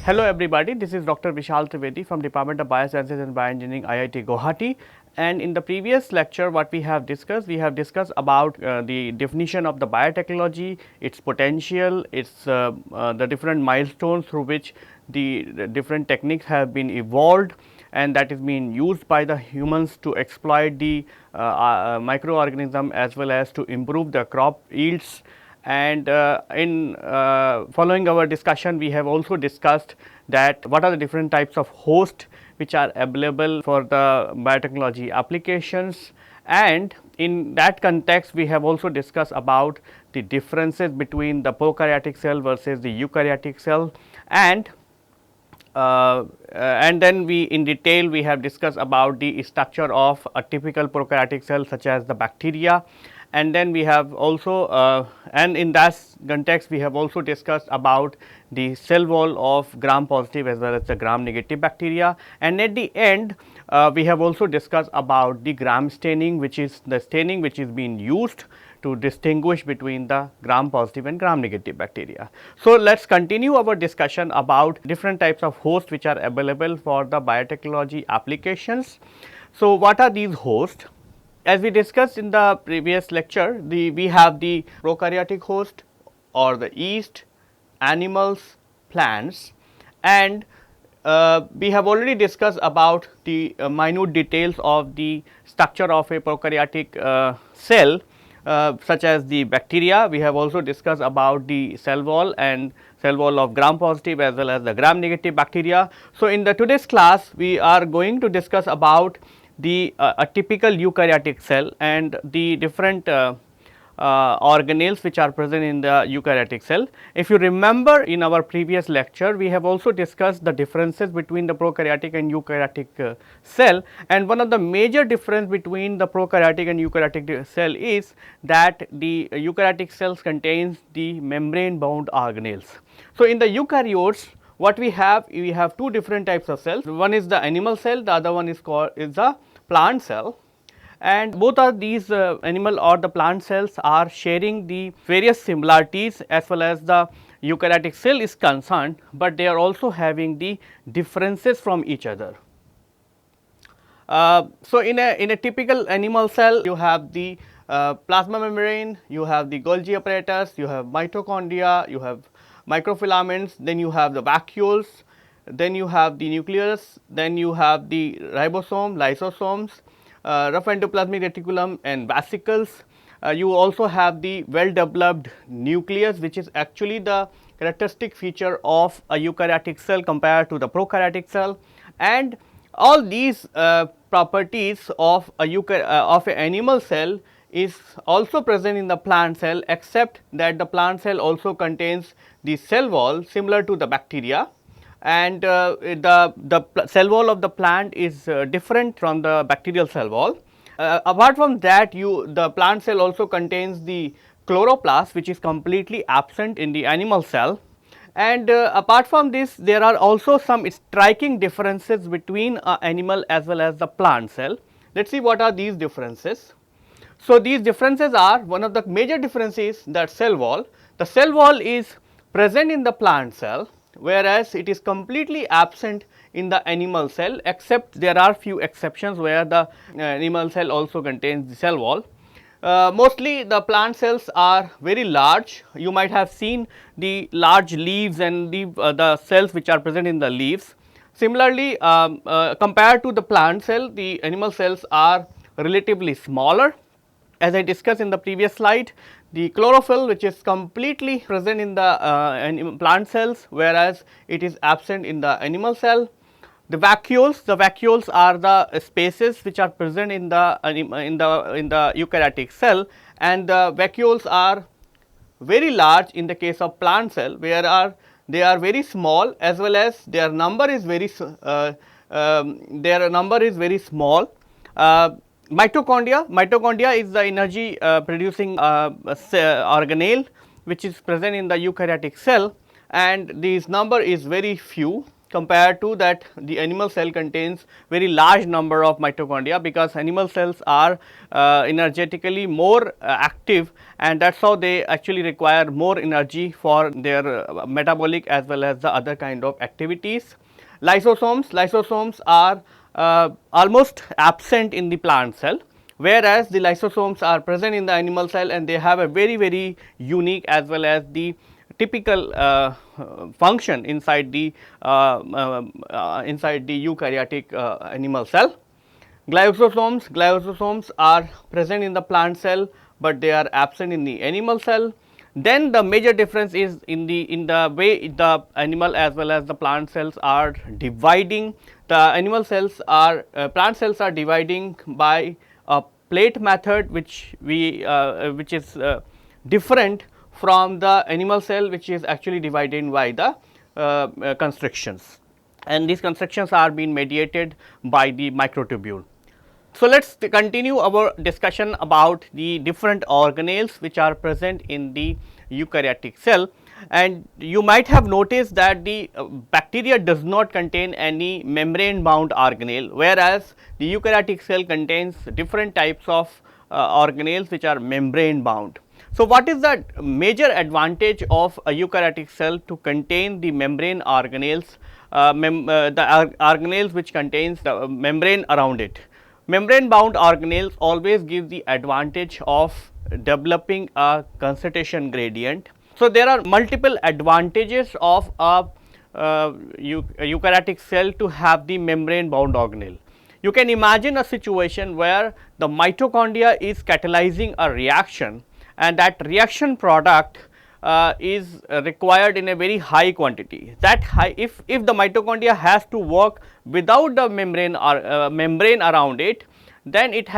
Hello everybody, this is Dr. Vishal Trivedi from Department of Biosciences and Bioengineering, IIT Guwahati. And in the previous lecture what we have discussed about the definition of the biotechnology, its potential, the different milestones through which the different techniques have been evolved and that is being used by the humans to exploit the microorganism as well as to improve the crop yields. And in following our discussion, we have also discussed that what are the different types of hosts which are available for the biotechnology applications, and in that context we have also discussed about the differences between the prokaryotic cell versus the eukaryotic cell, and then we in detail we have discussed about the structure of a typical prokaryotic cell such as the bacteria. And then we have also and in that context we have also discussed about the cell wall of gram positive as well as the gram negative bacteria, and at the end we have also discussed about the gram staining, which is the staining which is being used to distinguish between the gram positive and gram negative bacteria. So, let us continue our discussion about different types of hosts which are available for the biotechnology applications. So, what are these hosts? As we discussed in the previous lecture, we have the prokaryotic host or the yeast, animals, plants, and we have already discussed about the minute details of the structure of a prokaryotic cell such as the bacteria. We have also discussed about the cell wall and cell wall of gram positive as well as the gram negative bacteria. So, in the today's class we are going to discuss about the a typical eukaryotic cell and the different organelles which are present in the eukaryotic cell. If you remember in our previous lecture, we have also discussed the differences between the prokaryotic and eukaryotic cell, and one of the major difference between the prokaryotic and eukaryotic cell is that the eukaryotic cells contains the membrane bound organelles. So, in the eukaryotes what we have two different types of cells. One is the animal cell, the other one is the plant cell, and both of these animal or the plant cells are sharing the various similarities as well as the eukaryotic cell is concerned, but they are also having the differences from each other. So, in a typical animal cell you have the plasma membrane, you have the Golgi apparatus, you have mitochondria, you have microfilaments, then you have the vacuoles, then you have the nucleus, then you have the ribosome, lysosomes, rough endoplasmic reticulum and vesicles. You also have the well developed nucleus, which is actually the characteristic feature of a eukaryotic cell compared to the prokaryotic cell, and all these properties of an animal cell is also present in the plant cell, except that the plant cell also contains the cell wall similar to the bacteria, and the cell wall of the plant is different from the bacterial cell wall. Apart from that, the plant cell also contains the chloroplast, which is completely absent in the animal cell. And apart from this, there are also some striking differences between animal as well as the plant cell. Let us see what are these differences. So, these differences are, one of the major differences is that cell wall. The cell wall is present in the plant cell, whereas it is completely absent in the animal cell, except there are few exceptions where the animal cell also contains the cell wall. Mostly the plant cells are very large. You might have seen the large leaves and the cells which are present in the leaves. Similarly, compared to the plant cell, the animal cells are relatively smaller. As I discussed in the previous slide, the chlorophyll, which is completely present in the plant cells, whereas it is absent in the animal cell. The vacuoles are the spaces which are present in the eukaryotic cell, and the vacuoles are very large in the case of plant cell, where they are very small, as well as their number is very small. Mitochondria is the energy producing organelle which is present in the eukaryotic cell, and this number is very few. compared to that the animal cell contains very large number of mitochondria, because animal cells are energetically more active, and that is how they actually require more energy for their metabolic as well as the other kind of activities. Lysosomes are almost absent in the plant cell, whereas the lysosomes are present in the animal cell, and they have a very unique as well as the typical function inside the eukaryotic animal cell. Glyososomes are present in the plant cell, but they are absent in the animal cell. Then the major difference is in the way the animal as well as the plant cells are dividing. The animal cells are plant cells are dividing by a plate method, which is different from the animal cell, which is actually divided by the constrictions, and these constrictions are being mediated by the microtubule. So, let us continue our discussion about the different organelles which are present in the eukaryotic cell, and you might have noticed that the bacteria does not contain any membrane bound organelle, whereas the eukaryotic cell contains different types of organelles which are membrane bound. So, what is the major advantage of a eukaryotic cell to contain the membrane organelles, organelles which contains the membrane around it? Membrane bound organelles always give the advantage of developing a concentration gradient. So, there are multiple advantages of a eukaryotic cell to have the membrane bound organelle. You can imagine a situation where the mitochondria is catalyzing a reaction, and that reaction product is required in a very high quantity. That high, if the mitochondria has to work without the membrane or membrane around it, then it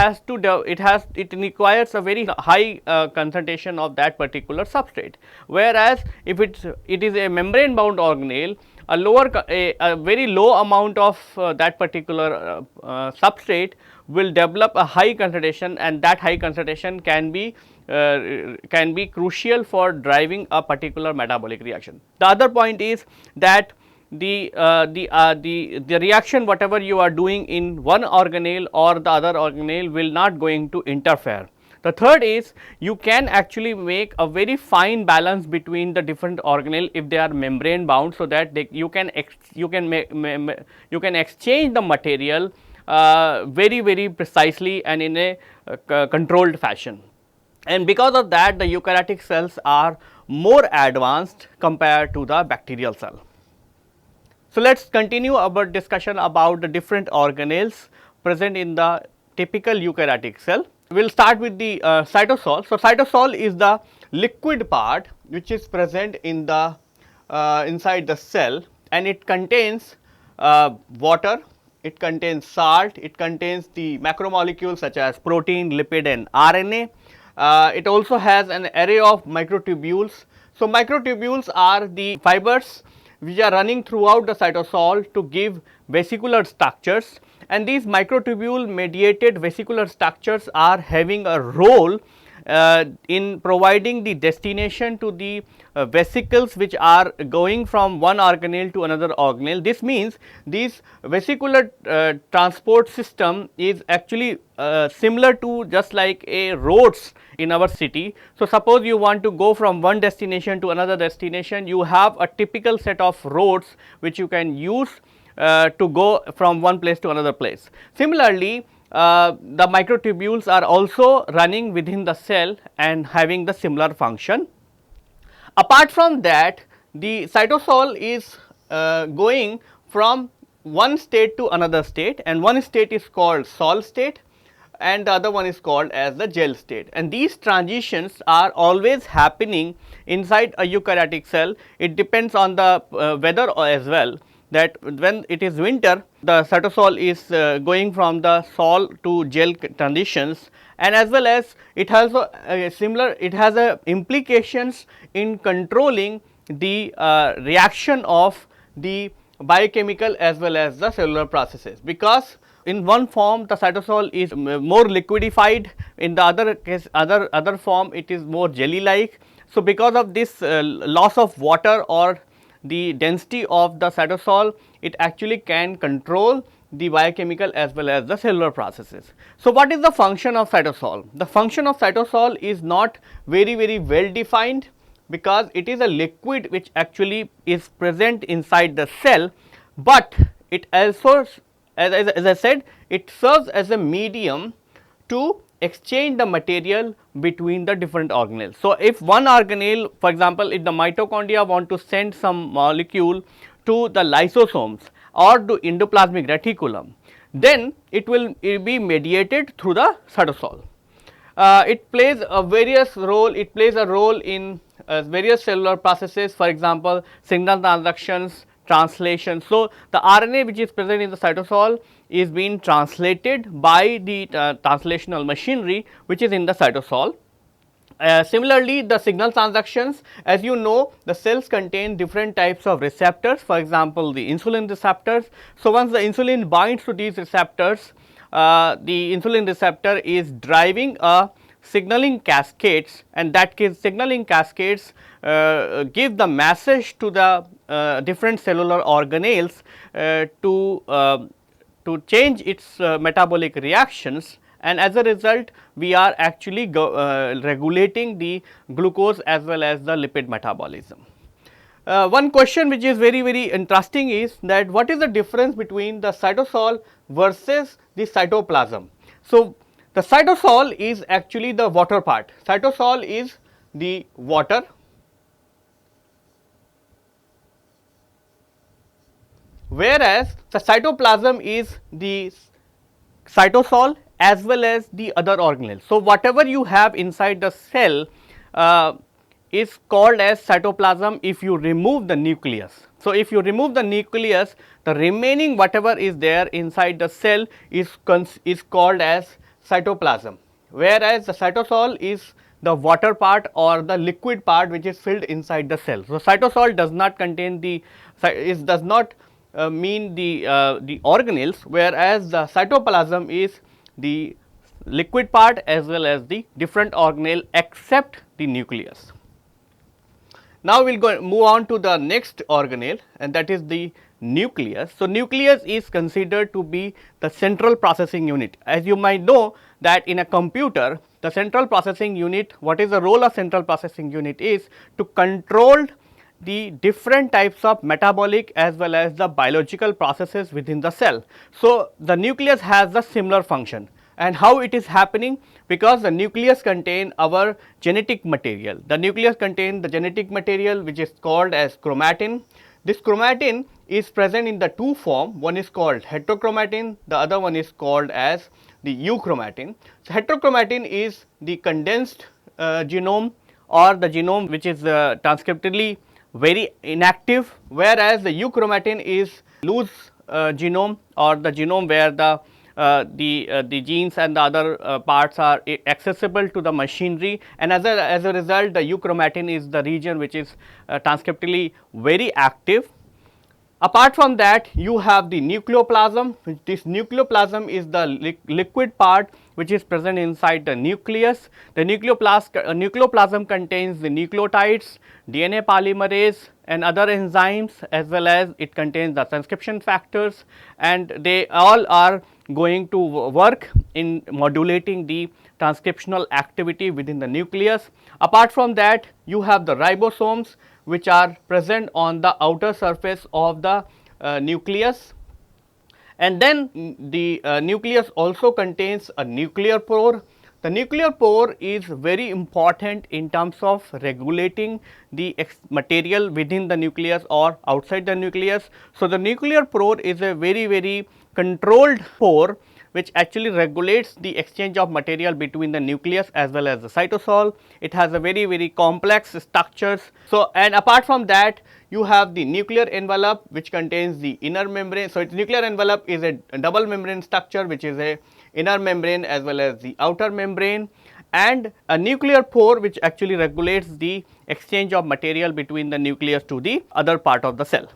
requires a very high concentration of that particular substrate. Whereas, if it is a membrane bound organelle, a very low amount of that particular substrate will develop a high concentration, and that high concentration can be crucial for driving a particular metabolic reaction. The other point is that the reaction whatever you are doing in one organelle or the other organelle will not going to interfere. The third is you can actually make a very fine balance between the different organelle if they are membrane bound, so that you can exchange the material very precisely and in a controlled fashion. And because of that, the eukaryotic cells are more advanced compared to the bacterial cell. So, let us continue our discussion about the different organelles present in the typical eukaryotic cell. We will start with the cytosol. So, cytosol is the liquid part which is present in the inside the cell, and it contains water, it contains salt, it contains the macromolecules such as protein, lipid and RNA. It also has an array of microtubules. So, microtubules are the fibers which are running throughout the cytosol to give vesicular structures, and these microtubule mediated vesicular structures are having a role in providing the destination to the vesicles which are going from one organelle to another organelle. This means this vesicular transport system is actually similar to just like a roads in our city. So, suppose you want to go from one destination to another destination, you have a typical set of roads which you can use to go from one place to another place. Similarly, the microtubules are also running within the cell and having the similar function. Apart from that, the cytosol is going from one state to another state, and one state is called sol state and the other one is called as the gel state, and these transitions are always happening inside a eukaryotic cell. It depends on the weather as well, that when it is winter, the cytosol is going from the sol to gel transitions, and as well as it has implications in controlling the reaction of the biochemical as well as the cellular processes, because in one form the cytosol is more liquidified, in the other case other form it is more jelly like. So, because of this loss of water or the density of the cytosol, it actually can control the biochemical as well as the cellular processes. So, what is the function of cytosol? The function of cytosol is not very well defined, because it is a liquid which actually is present inside the cell, but it also, as I said, it serves as a medium to exchange the material between the different organelles. So, if one organelle, for example, if the mitochondria want to send some molecule to the lysosomes or to endoplasmic reticulum, then it will be mediated through the cytosol. It plays a role in various cellular processes, for example, signal transductions, translation. So, the RNA which is present in the cytosol is being translated by the translational machinery which is in the cytosol. Similarly, the signal transductions, as you know, the cells contain different types of receptors, for example, the insulin receptors. So, once the insulin binds to these receptors, the insulin receptor is driving a signaling cascades, and that signaling cascades give the message to the different cellular organelles to change its metabolic reactions, and as a result we are actually regulating the glucose as well as the lipid metabolism. One question which is very interesting is that what is the difference between the cytosol versus the cytoplasm. So, the cytosol is actually the water part. Cytosol is the water, whereas the cytoplasm is the cytosol as well as the other organelles. So, whatever you have inside the cell is called as cytoplasm if you remove the nucleus. So, if you remove the nucleus, the remaining whatever is there inside the cell is called as cytoplasm, whereas the cytosol is the water part or the liquid part which is filled inside the cell. So, cytosol does not contain does not mean the organelles, whereas the cytoplasm is the liquid part as well as the different organelle except the nucleus. Now, we will move on to the next organelle, and that is the nucleus. So, nucleus is considered to be the central processing unit. As you might know that in a computer, the central processing unit, what is the role of central processing unit is to control the different types of metabolic as well as the biological processes within the cell. So, the nucleus has the similar function, and how it is happening, because the nucleus contain our genetic material. The nucleus contain the genetic material which is called as chromatin. This chromatin is present in the two form, one is called heterochromatin, the other one is called as the euchromatin. So, heterochromatin is the condensed genome or the genome which is transcriptally very inactive, whereas the euchromatin is loose genome or the genome where the genes and the other parts are accessible to the machinery, and as a result the euchromatin is the region which is transcriptally very active. Apart from that, you have the nucleoplasm. This nucleoplasm is the liquid part which is present inside the nucleus. The nucleoplasm contains the nucleotides, DNA polymerase and other enzymes, as well as it contains the transcription factors, and they all are going to work in modulating the transcriptional activity within the nucleus. Apart from that, you have the ribosomes which are present on the outer surface of the nucleus, and then the nucleus also contains a nuclear pore. The nuclear pore is very important in terms of regulating the material within the nucleus or outside the nucleus. So, the nuclear pore is a very controlled pore which actually regulates the exchange of material between the nucleus as well as the cytosol. It has a very complex structures. So, and apart from that, you have the nuclear envelope which contains the inner membrane. So, its nuclear envelope is a double membrane structure which is a inner membrane as well as the outer membrane, and a nuclear pore which actually regulates the exchange of material between the nucleus to the other part of the cell.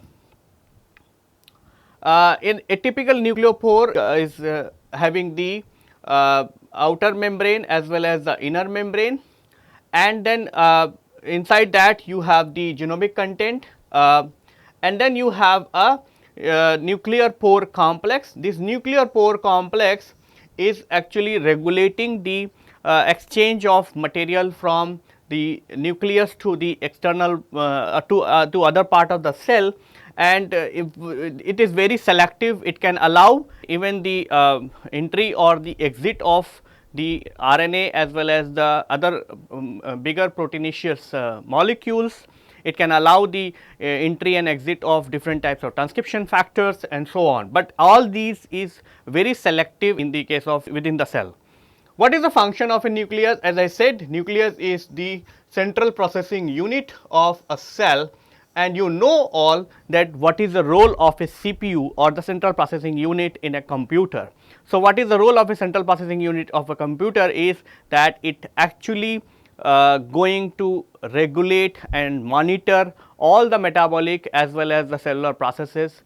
In a typical nucleopore is having the outer membrane as well as the inner membrane, and then inside that you have the genomic content. and then you have a nuclear pore complex. This nuclear pore complex is actually regulating the exchange of material from the nucleus to the external to other part of the cell, and if it is very selective, it can allow even the entry or the exit of the RNA as well as the other bigger proteinaceous molecules. It can allow the entry and exit of different types of transcription factors and so on, but all these is very selective in the case of within the cell. What is the function of a nucleus? As I said, nucleus is the central processing unit of a cell, and you know all that what is the role of a CPU or the central processing unit in a computer. So, what is the role of a central processing unit of a computer is that it actually going to regulate and monitor all the metabolic as well as the cellular processes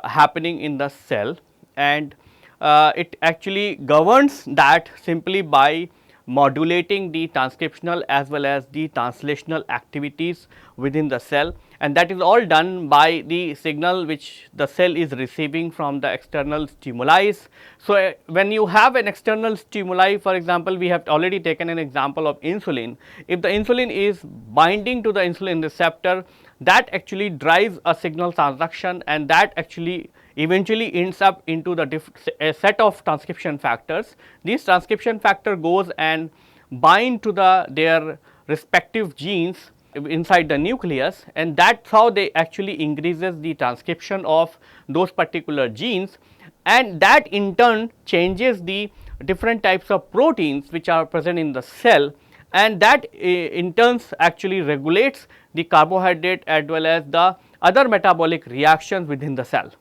happening in the cell, and it actually governs that simply by modulating the transcriptional as well as the translational activities within the cell, and that is all done by the signal which the cell is receiving from the external stimuli. So, when you have an external stimuli, for example, we have already taken an example of insulin. If the insulin is binding to the insulin receptor, that actually drives a signal transduction, and that actually eventually ends up into the a set of transcription factors. This transcription factor goes and bind to their respective genes inside the nucleus, and that's how they actually increases the transcription of those particular genes, and that in turn changes the different types of proteins which are present in the cell, and that in turn actually regulates the carbohydrate as well as the other metabolic reactions within the cell.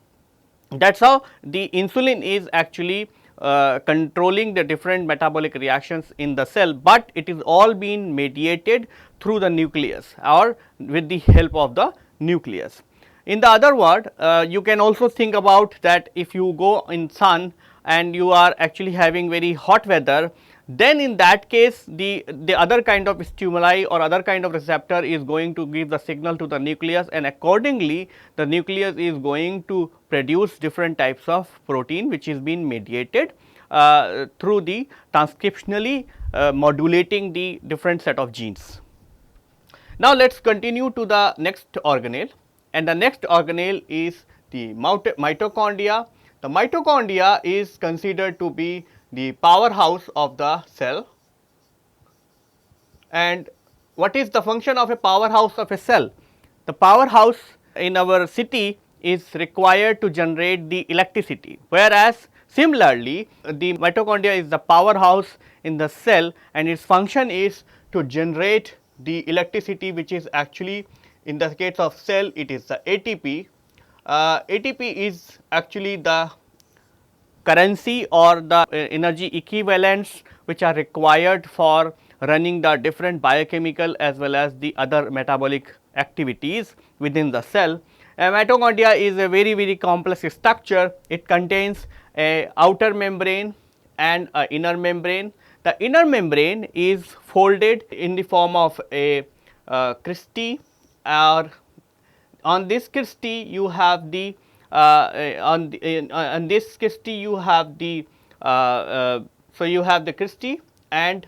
That is how the insulin is actually controlling the different metabolic reactions in the cell, but it is all being mediated through the nucleus or with the help of the nucleus. In the other word, you can also think about that if you go in sun and you are actually having very hot weather, then in that case the other kind of stimuli or other kind of receptor is going to give the signal to the nucleus, and accordingly the nucleus is going to produce different types of protein which is being mediated through the transcriptionally modulating the different set of genes. Now, let us continue to the next organelle, and the next organelle is the mitochondria. The mitochondria is considered to be the powerhouse of the cell. And what is the function of a powerhouse of a cell? The powerhouse in our city is required to generate the electricity, whereas similarly the mitochondria is the powerhouse in the cell, and its function is to generate the electricity, which is actually in the case of cell it is the ATP. ATP is actually the currency or the energy equivalents which are required for running the different biochemical as well as the other metabolic activities within the cell. A mitochondria is a very complex structure. It contains a outer membrane and a inner membrane. The inner membrane is folded in the form of a cristae, or on this cristae you have the on this cristae you have the so you have the cristae, and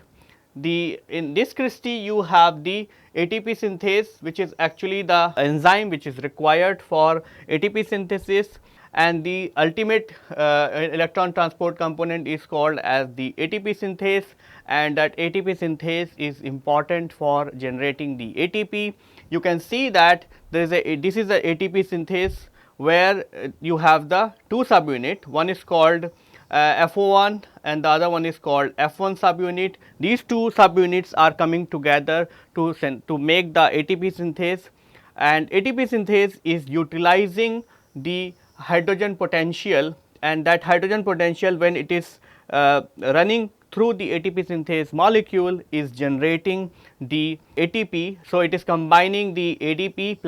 in this cristae you have the ATP synthase, which is actually the enzyme which is required for ATP synthesis, and the ultimate electron transport component is called as the ATP synthase, and that ATP synthase is important for generating the ATP. You can see that there is this is the ATP synthase where you have the two subunit, one is called FO1 and the other one is called F1 subunit. These two subunits are coming together to make the ATP synthase, and ATP synthase is utilizing the hydrogen potential, and that hydrogen potential when it is running through the ATP synthase molecule is generating the ATP. So, it is combining the ADP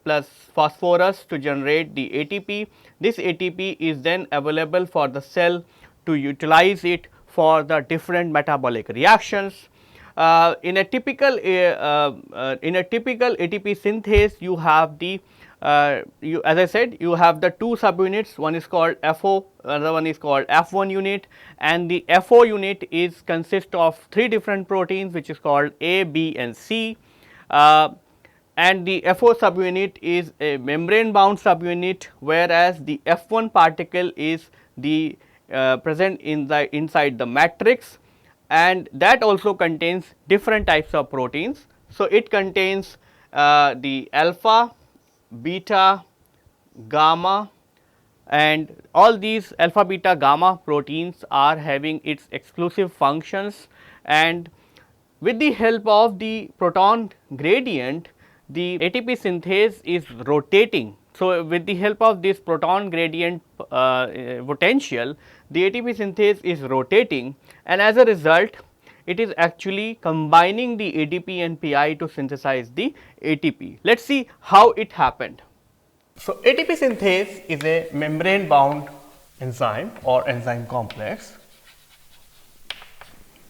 plus phosphorus to generate the ATP. This ATP is then available for the cell to utilize it for the different metabolic reactions. In a typical ATP synthase, you have the as I said, you have the two subunits, one is called FO, another one is called F1 unit, and the FO unit is consist of three different proteins which is called A, B and C. And the FO subunit is a membrane bound subunit, whereas the F1 particle is the present in the inside the matrix, and that also contains different types of proteins. So, it contains the alpha, beta, gamma, and all these alpha, beta, gamma proteins are having its exclusive functions, and with the help of the proton gradient, the ATP synthase is rotating. So, with the help of this proton gradient potential, the ATP synthase is rotating, and as a result it is actually combining the ADP and PI to synthesize the ATP. Let us see how it happened. So, ATP synthase is a membrane bound enzyme or enzyme complex.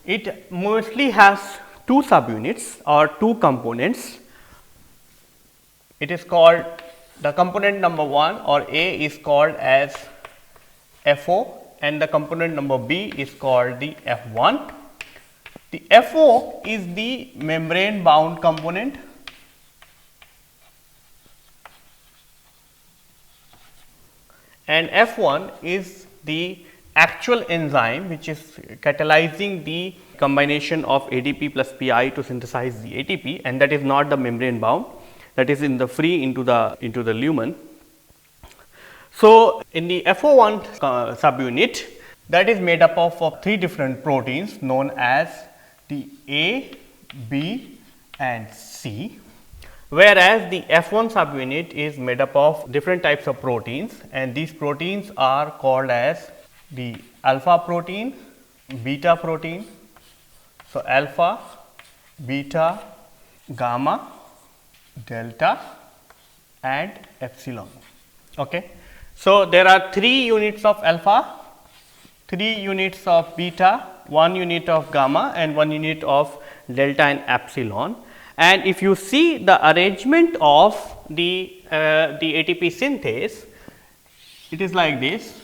It mostly has two subunits or two components. It is called, the component number 1 or A is called as FO, and the component number B is called the F1. The FO is the membrane bound component, and F1 is the actual enzyme which is catalyzing the combination of ADP plus PI to synthesize the ATP, and that is not the membrane bound, that is in the free into the lumen. So, in the FO1 subunit, that is made up of three different proteins known as the A, B and C, whereas the F1 subunit is made up of different types of proteins, and these proteins are called as the alpha protein, beta protein. So, alpha, beta, gamma, delta and epsilon. Okay. So, there are 3 units of alpha, 3 units of beta, 1 unit of gamma and 1 unit of delta and epsilon. And if you see the arrangement of the ATP synthase, it is like this.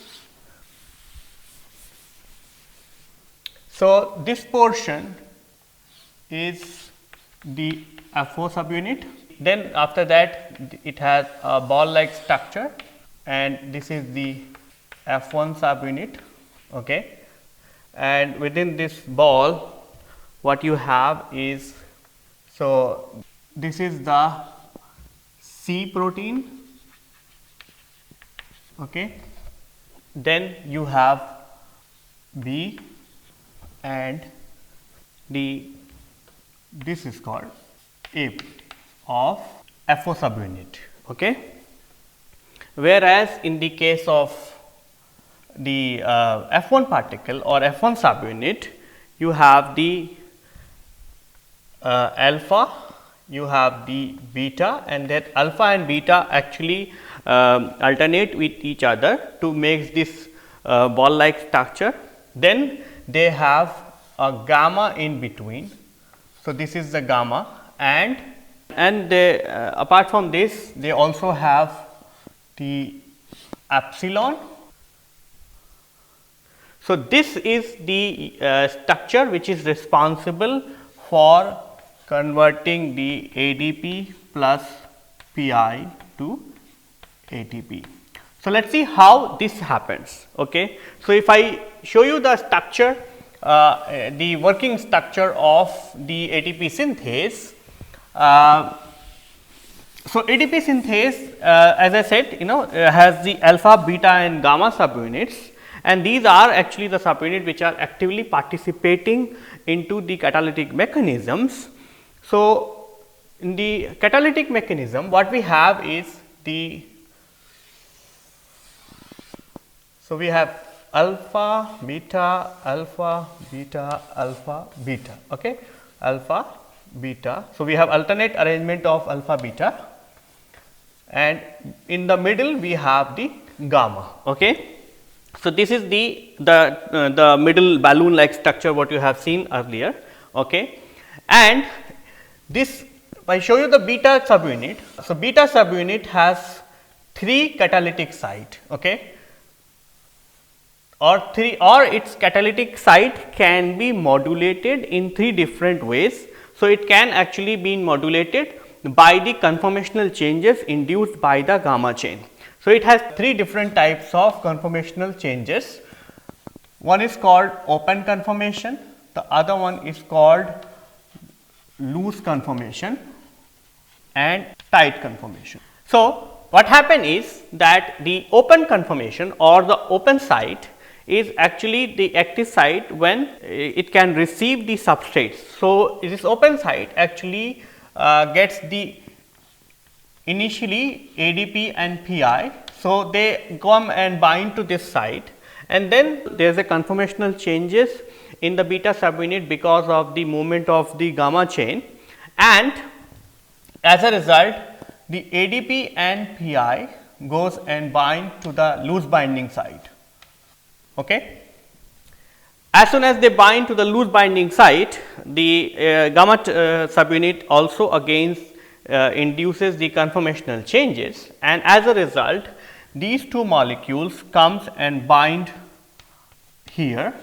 So, this portion is the FO subunit, then after that it has a ball like structure, and this is the F1 subunit. Okay. And within this ball what you have is, so this is the C protein. Okay. Then you have B, and this is called A protein of FO subunit. Okay. Whereas in the case of the F1 particle or F1 subunit, you have the alpha, you have the beta, and that alpha and beta actually alternate with each other to make this ball like structure. Then they have a gamma in between. So, this is the gamma, and they apart from this they also have the epsilon. So, this is the structure which is responsible for converting the ADP plus PI to ATP. So, let us see how this happens. Okay. So, if I show you the structure, the working structure of the ATP synthase. So, ATP synthase as I said, has the alpha, beta and gamma subunits, and these are actually the subunit which are actively participating into the catalytic mechanisms. So, in the catalytic mechanism what we have is so we have alpha, beta, alpha, beta, alpha, beta. Okay. Alpha, beta. So, we have alternate arrangement of alpha, beta, and in the middle we have the gamma. Okay. So, this is the middle balloon like structure what you have seen earlier. Okay. And this I show you the beta subunit. So, beta subunit has 3 catalytic site, okay, or its catalytic site can be modulated in 3 different ways. So, it can actually be modulated by the conformational changes induced by the gamma chain. So, it has 3 different types of conformational changes. One is called open conformation, the other one is called loose conformation and tight conformation. So, what happen is that the open conformation or the open site is actually the active site when it can receive the substrates. So, this open site actually gets the initially ADP and PI. So, they come and bind to this site, and then there is a conformational changes in the beta subunit because of the movement of the gamma chain, and as a result the ADP and PI goes and bind to the loose binding site. Okay. As soon as they bind to the loose binding site, the gamma subunit also again induces the conformational changes, and as a result these 2 molecules comes and bind here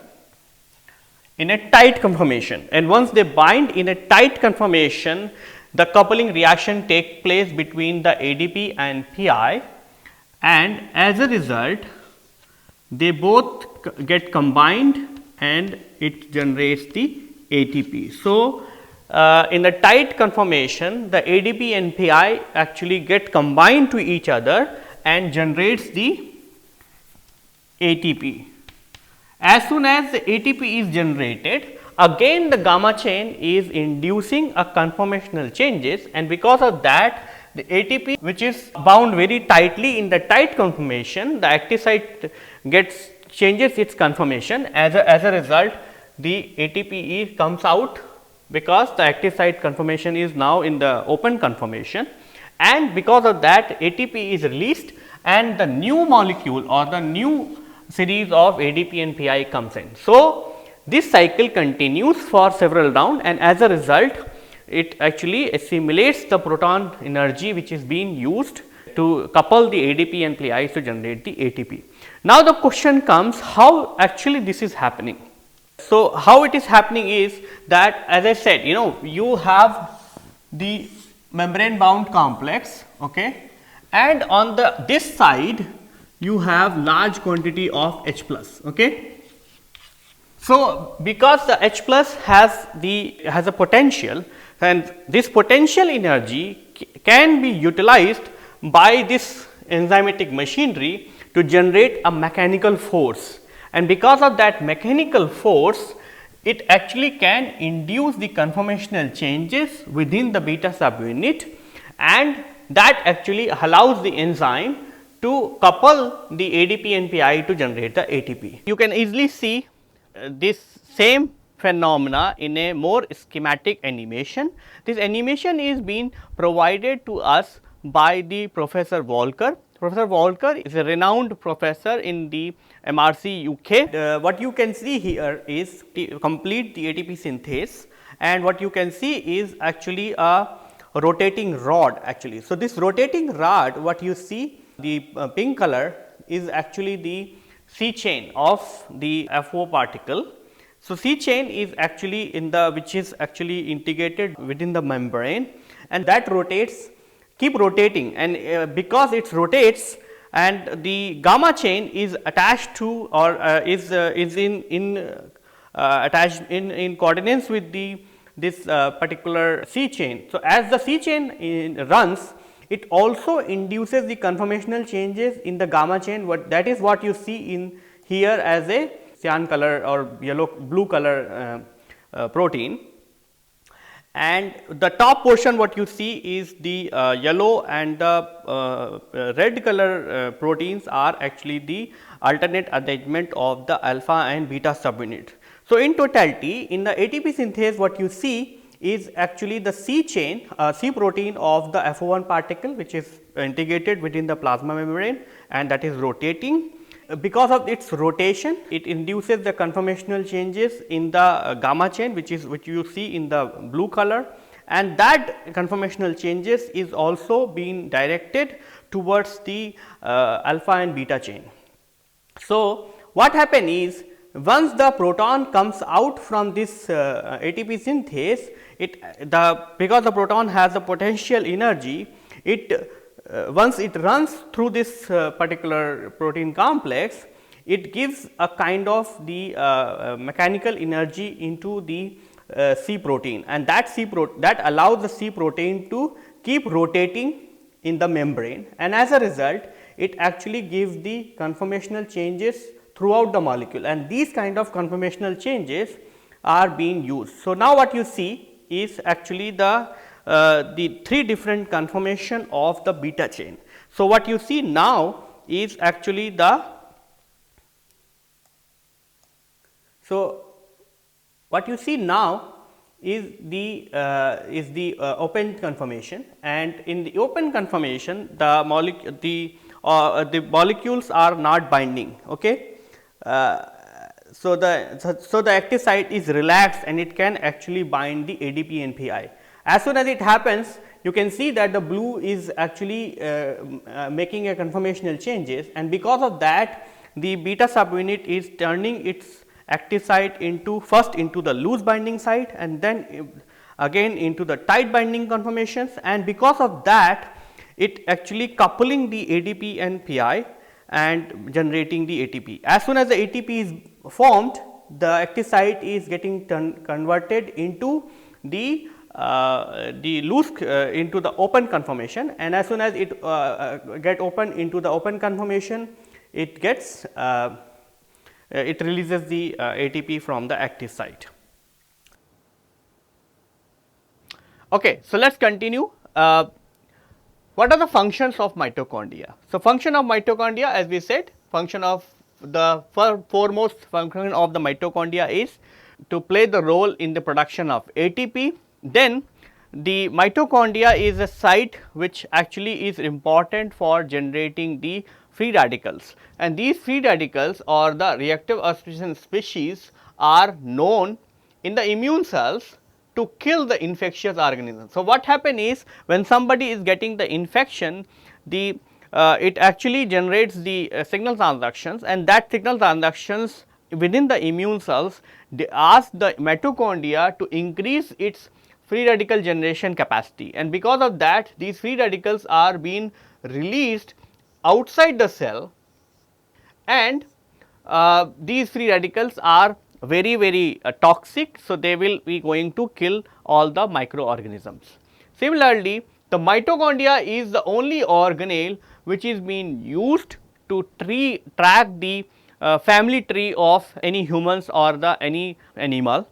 in a tight conformation, and once they bind in a tight conformation, the coupling reaction take place between the ADP and PI, and as a result they both get combined and it generates the ATP. So, in the tight conformation, the ADP and PI actually get combined to each other and generates the ATP. As soon as the ATP is generated, again the gamma chain is inducing a conformational changes, and because of that the ATP, which is bound very tightly in the tight conformation, the active site gets changes its conformation. As a result, the ATP comes out because the active site conformation is now in the open conformation, and because of that ATP is released and the new molecule or the new series of ADP and PI comes in. So, this cycle continues for several rounds, and as a result it actually assimilates the proton energy which is being used to couple the ADP and PI to generate the ATP. Now, the question comes, how actually this is happening. So, how it is happening is that, as I said, you have the membrane bound complex, okay, and on this side you have large quantity of H plus, okay. So, because the H plus has a potential, and this potential energy can be utilized by this enzymatic machinery to generate a mechanical force, and because of that mechanical force it actually can induce the conformational changes within the beta subunit, and that actually allows the enzyme to couple the ADP and PI to generate the ATP. You can easily see this same phenomena in a more schematic animation. This animation is being provided to us by the Professor Walker. Professor Walker is a renowned professor in the MRC UK. What you can see here is complete the ATP synthase, and what you can see is actually a rotating rod actually. So, this rotating rod, what you see, the pink color is actually the C chain of the FO particle. So, C chain is actually which is actually integrated within the membrane, and that rotates, keep rotating, and because it rotates and the gamma chain is attached to or is attached in coordinates with this particular C chain. So, as the C chain runs, it also induces the conformational changes in the gamma chain. That is what you see in here as a cyan color or blue color protein, and the top portion what you see is the yellow and the red color proteins are actually the alternate arrangement of the alpha and beta subunit. So, in totality in the ATP synthase what you see is actually the C chain, C protein of the FO1 particle, which is integrated within the plasma membrane and that is rotating. Because of its rotation, it induces the conformational changes in the gamma chain, which you see in the blue color, and that conformational changes is also being directed towards the alpha and beta chain. So, what happens is once the proton comes out from this ATP synthase, because the proton has a potential energy, once it runs through this particular protein complex, it gives a kind of the mechanical energy into the C protein, and that allows the C protein to keep rotating in the membrane, and as a result it actually gives the conformational changes throughout the molecule, and these kind of conformational changes are being used. So, now what you see is actually the 3 different conformation of the beta chain. So, what you see now is actually what you see now is the open conformation, and in the open conformation the molecules are not binding. Okay. So, the active site is relaxed and it can actually bind the ADP and PI. As soon as it happens, you can see that the blue is actually making a conformational changes, and because of that the beta subunit is turning its active site first into the loose binding site and then again into the tight binding conformations, and because of that it actually coupling the ADP and PI and generating the ATP. As soon as the ATP is formed, the active site is getting converted into the loose into the open conformation, and as soon as it get open into the open conformation, it gets it releases the ATP from the active site. Okay, so let us continue. What are the functions of mitochondria? So, function of mitochondria, as we said, function of the foremost function of the mitochondria is to play the role in the production of ATP. Then the mitochondria is a site which actually is important for generating the free radicals, and these free radicals or the reactive oxidation species are known in the immune cells to kill the infectious organisms. So, what happens is when somebody is getting the infection, it actually generates the signal transductions, and that signal transductions within the immune cells they ask the mitochondria to increase its free radical generation capacity, and because of that these free radicals are being released outside the cell, and these free radicals are very toxic. So, they will be going to kill all the microorganisms. Similarly, the mitochondria is the only organelle which is being used to track the family tree of any humans or any animal.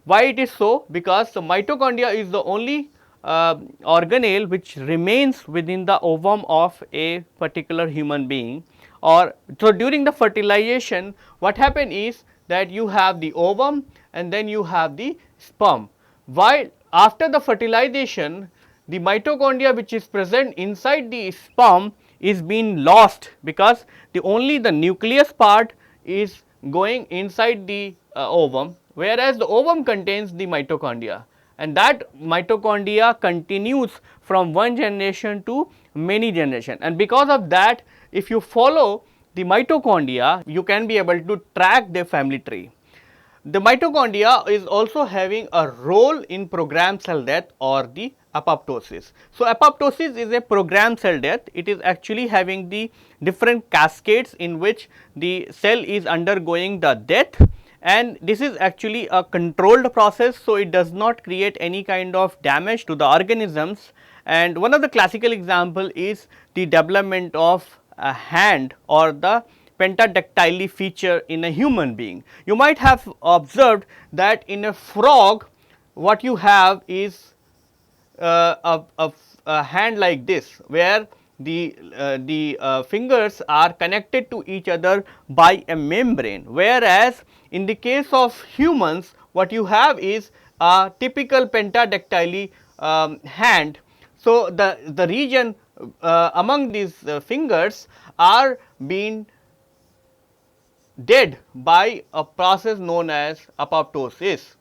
Why it is so? Because the mitochondria is the only organelle which remains within the ovum of a particular human being, or so during the fertilization what happen is that you have the ovum and then you have the sperm. While after the fertilization the mitochondria which is present inside the sperm is being lost, because only the nucleus part is going inside the ovum, whereas the ovum contains the mitochondria, and that mitochondria continues from one generation to many generation, and because of that if you follow the mitochondria you can be able to track their family tree. The mitochondria is also having a role in programmed cell death or the apoptosis. So, apoptosis is a programmed cell death. It is actually having the different cascades in which the cell is undergoing the death, and this is actually a controlled process. So, it does not create any kind of damage to the organisms, and one of the classical example is the development of a hand or the pentadactyly feature in a human being. You might have observed that in a frog what you have is a hand like this, where the fingers are connected to each other by a membrane, whereas in the case of humans what you have is a typical pentadactyly hand. So, the region among these fingers are being dead by a process known as apoptosis.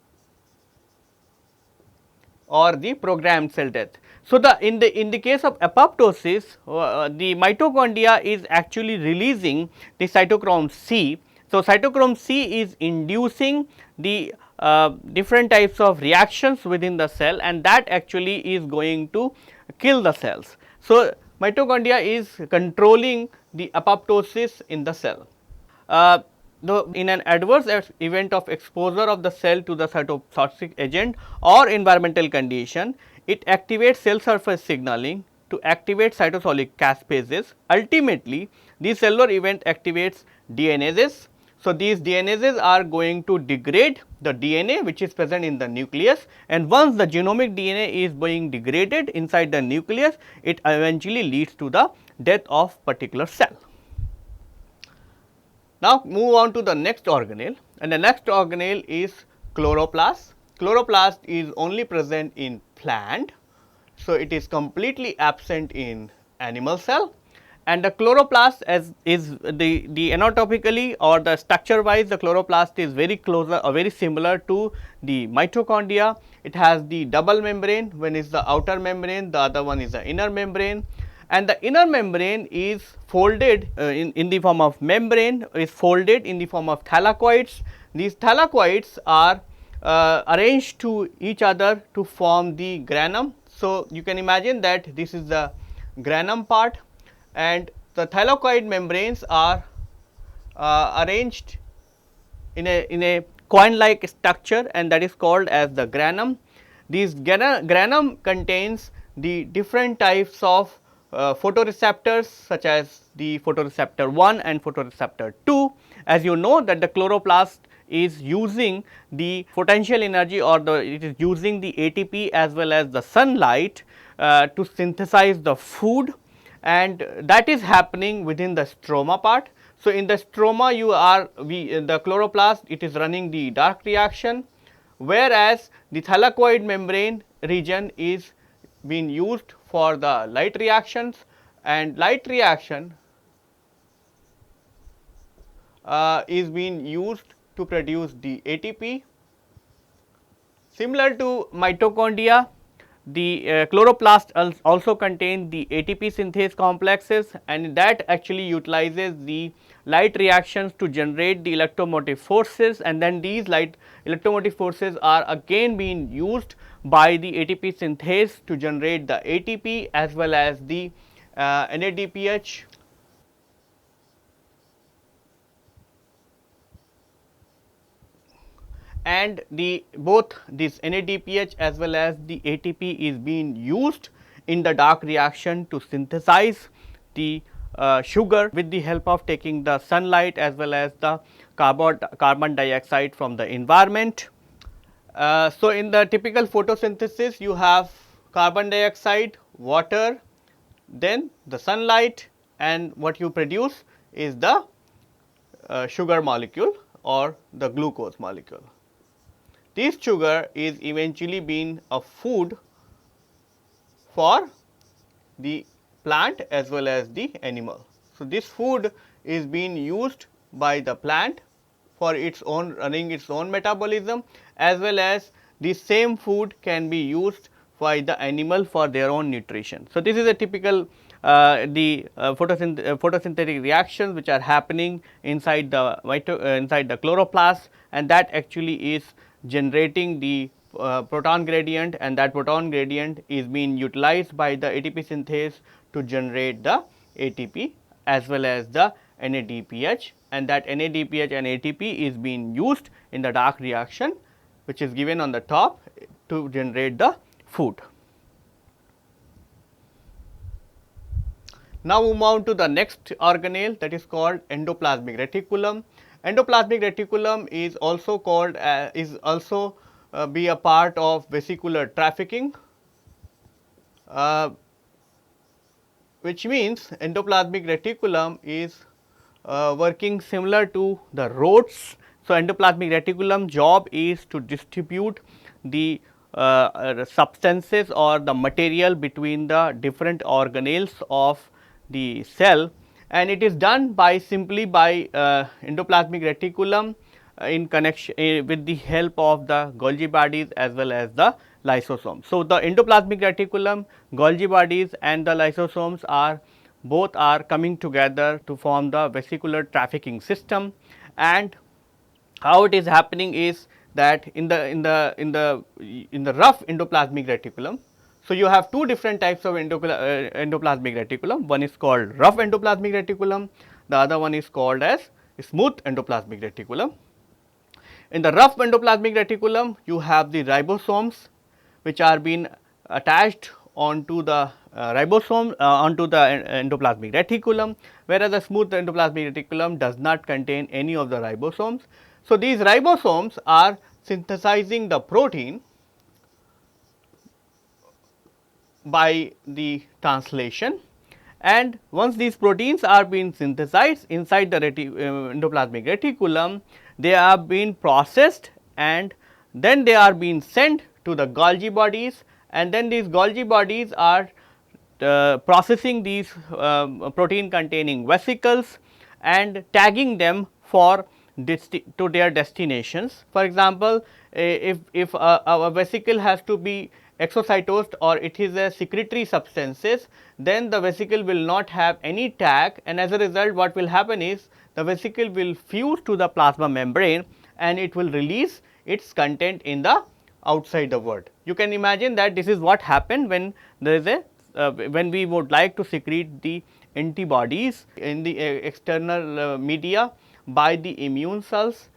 or the programmed cell death. So, in the case of apoptosis, the mitochondria is actually releasing the cytochrome C. So, cytochrome C is inducing the different types of reactions within the cell, and that actually is going to kill the cells. So, mitochondria is controlling the apoptosis in the cell. Uh, in an adverse event of exposure of the cell to the cytotoxic agent or environmental condition, it activates cell surface signaling to activate cytosolic caspases. Ultimately, the cellular event activates DNases. So, these DNases are going to degrade the DNA which is present in the nucleus, and once the genomic DNA is being degraded inside the nucleus, it eventually leads to the death of particular cell. Now, move on to the next organelle, and the next organelle is chloroplast. Chloroplast is only present in plant, so it is completely absent in animal cell, and the chloroplast as is the anatomically or the structure wise, the chloroplast is very closer or very similar to the mitochondria. It has the double membrane, one is the outer membrane, the other one is the inner membrane, and the inner membrane is folded in the form of membrane, is folded in the form of thylakoids. These thylakoids are arranged to each other to form the granum. So, you can imagine that this is the granum part, and the thylakoid membranes are arranged in a coin like structure, and that is called as the granum. These granum contains the different types of photoreceptors, such as the photoreceptor 1 and photoreceptor 2. As you know that the chloroplast is using the potential energy, or it is using the ATP as well as the sunlight to synthesize the food, and that is happening within the stroma part. So, in the stroma the chloroplast, it is running the dark reaction, whereas the thylakoid membrane region is being used for the light reactions, and light reaction is being used to produce the ATP. Similar to mitochondria, the chloroplast also contain the ATP synthase complexes, and that actually utilizes the light reactions to generate the electromotive forces, and then these light electromotive forces are again being used by the ATP synthase to generate the ATP as well as the NADPH. And both this NADPH as well as the ATP is being used in the dark reaction to synthesize the sugar with the help of taking the sunlight as well as the carbon dioxide from the environment. So, in the typical photosynthesis, you have carbon dioxide, water, then the sunlight, and what you produce is the sugar molecule or the glucose molecule. This sugar is eventually being a food for the plant as well as the animal. So, this food is being used by the plant for its own running its own metabolism, as well as the same food can be used by the animal for their own nutrition. So, this is a typical photosynthetic reactions which are happening inside the chloroplast, and that actually is generating the proton gradient, and that proton gradient is being utilized by the ATP synthase to generate the ATP as well as the NADPH, and that NADPH and ATP is being used in the dark reaction which is given on the top to generate the food. Now, we move on to the next organelle, that is called endoplasmic reticulum. Endoplasmic reticulum is also called be a part of vesicular trafficking, which means endoplasmic reticulum is working similar to the roads. So, endoplasmic reticulum job is to distribute the substances or the material between the different organelles of the cell, and it is done by simply by endoplasmic reticulum in connection with the help of the Golgi bodies as well as the lysosomes. So, the endoplasmic reticulum, Golgi bodies and the lysosomes are both are coming together to form the vesicular trafficking system. And how it is happening is that in the rough endoplasmic reticulum, so you have two different types of endoplasmic reticulum. One is called rough endoplasmic reticulum, the other one is called as smooth endoplasmic reticulum. In the rough endoplasmic reticulum, you have the ribosomes which are being attached onto the ribosome onto the endoplasmic reticulum, whereas the smooth endoplasmic reticulum does not contain any of the ribosomes. So, these ribosomes are synthesizing the protein by the translation, and once these proteins are being synthesized inside the endoplasmic reticulum, they are being processed and then they are being sent to the Golgi bodies, and then these Golgi bodies are processing these protein containing vesicles and tagging them for to their destinations. For example, if a vesicle has to be exocytosed or it is a secretory substances, then the vesicle will not have any tag, and as a result what will happen is the vesicle will fuse to the plasma membrane and it will release its content in the outside the world. You can imagine that this is what happened when there is a when we would like to secrete the antibodies in the external media by the immune cells.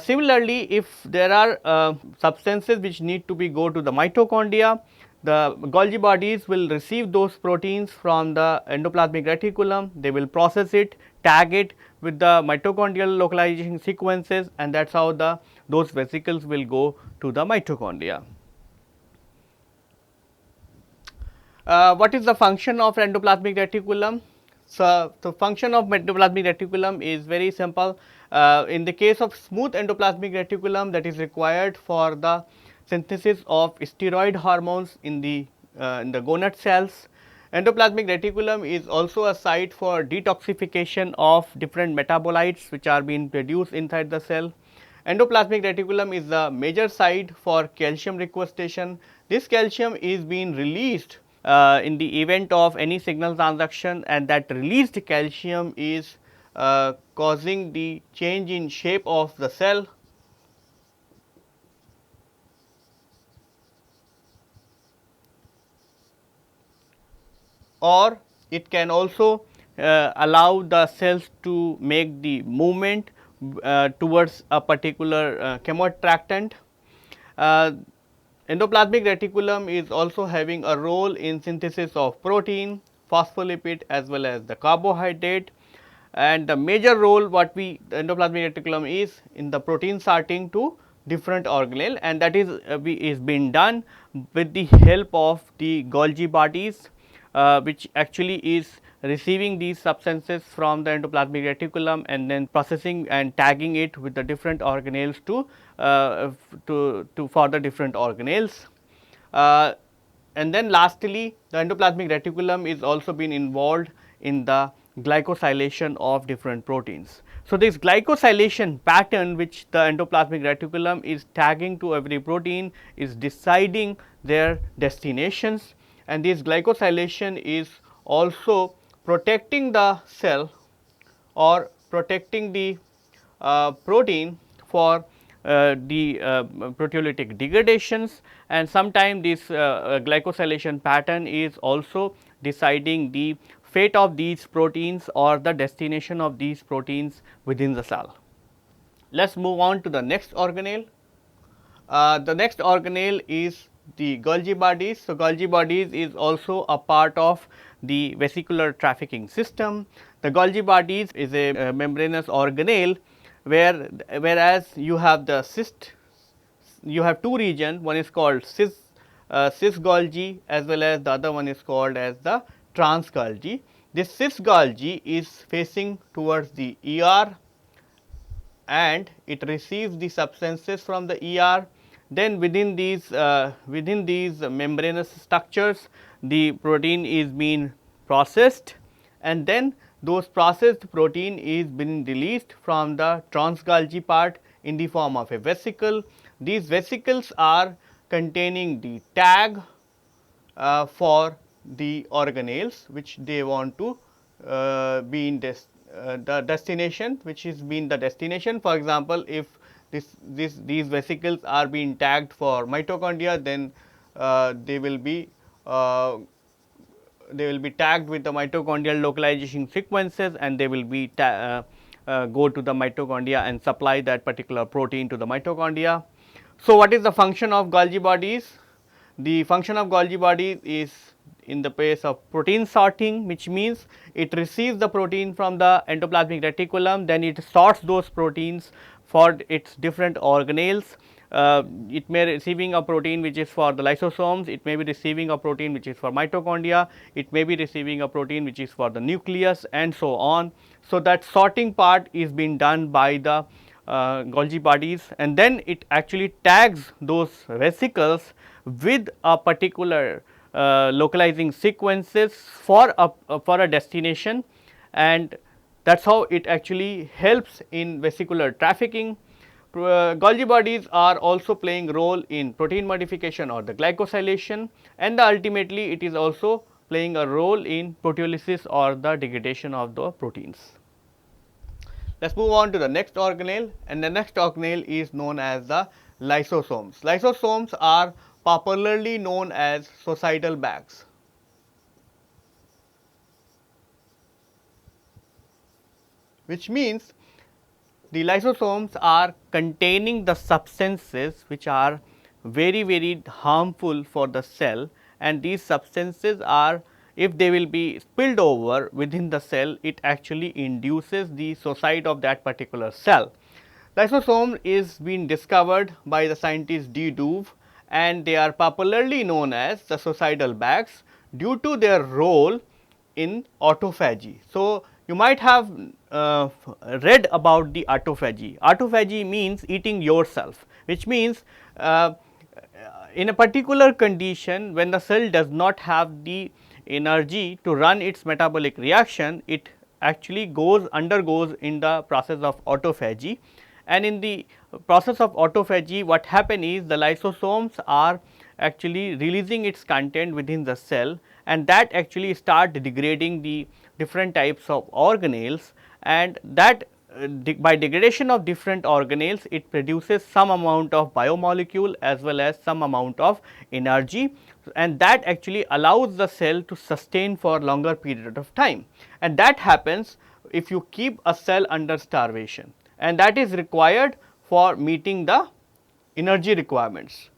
Similarly, if there are substances which need to be go to the mitochondria, the Golgi bodies will receive those proteins from the endoplasmic reticulum, they will process it, tag it with the mitochondrial localization sequences, and that is how those vesicles will go to the mitochondria. What is the function of endoplasmic reticulum? So, the function of endoplasmic reticulum is very simple. In the case of smooth endoplasmic reticulum, that is required for the synthesis of steroid hormones in the gonad cells. Endoplasmic reticulum is also a site for detoxification of different metabolites which are being produced inside the cell. Endoplasmic reticulum is the major site for calcium requestation. This calcium is being released in the event of any signal transduction, and that released calcium is causing the change in shape of the cell. Or it can also allow the cells to make the movement towards a particular chemoattractant. Endoplasmic reticulum is also having a role in synthesis of protein, phospholipid as well as the carbohydrate, and the major role what the endoplasmic reticulum is in the protein sorting to different organelle, and that is being done with the help of the Golgi bodies, which actually is receiving these substances from the endoplasmic reticulum and then processing and tagging it with the different organelles for the different organelles. And then lastly, the endoplasmic reticulum is also been involved in the glycosylation of different proteins. So, this glycosylation pattern which the endoplasmic reticulum is tagging to every protein is deciding their destinations, and this glycosylation is also protecting the cell or protecting the protein for the proteolytic degradations, and sometimes this glycosylation pattern is also deciding the fate of these proteins or the destination of these proteins within the cell. Let us move on to the next organelle. The next organelle is the Golgi bodies. So, Golgi bodies is also a part of the vesicular trafficking system. The Golgi bodies is a membranous organelle whereas you have the cyst, you have two regions, one is called cis Golgi as well as the other one is called as the trans Golgi. This cis Golgi is facing towards the ER and it receives the substances from the ER. Then within these membranous structures, the protein is being processed, and then those processed protein is being released from the trans Golgi part in the form of a vesicle. These vesicles are containing the tag for the organelles which they want to be in the destination, which is being the destination. For example, if these vesicles are being tagged for mitochondria, then they will be tagged with the mitochondrial localization sequences, and they will be go to the mitochondria and supply that particular protein to the mitochondria. So, what is the function of Golgi bodies? The function of Golgi bodies is in the place of protein sorting, which means it receives the protein from the endoplasmic reticulum, then it sorts those proteins for its different organelles. It may receiving a protein which is for the lysosomes, it may be receiving a protein which is for mitochondria, it may be receiving a protein which is for the nucleus, and so on. So, that sorting part is being done by the Golgi bodies, and then it actually tags those vesicles with a particular localizing sequences for a destination, and that is how it actually helps in vesicular trafficking. Golgi bodies are also playing role in protein modification or the glycosylation, and ultimately it is also playing a role in proteolysis or the degradation of the proteins. Let us move on to the next organelle, and the next organelle is known as the lysosomes. Lysosomes are popularly known as suicidal bags. Which means the lysosomes are containing the substances which are very harmful for the cell, and these substances are, if they will be spilled over within the cell, it actually induces the suicide of that particular cell. Lysosome is being discovered by the scientist de Duve, and they are popularly known as the suicidal bags due to their role in autophagy. So, you might have read about the autophagy. Autophagy means eating yourself, which means in a particular condition, when the cell does not have the energy to run its metabolic reaction, it actually undergoes in the process of autophagy, and in the process of autophagy what happen is the lysosomes are actually releasing its content within the cell, and that actually start degrading the different types of organelles, and that by degradation of different organelles it produces some amount of biomolecule as well as some amount of energy, and that actually allows the cell to sustain for longer period of time, and that happens if you keep a cell under starvation, and that is required for meeting the energy requirements.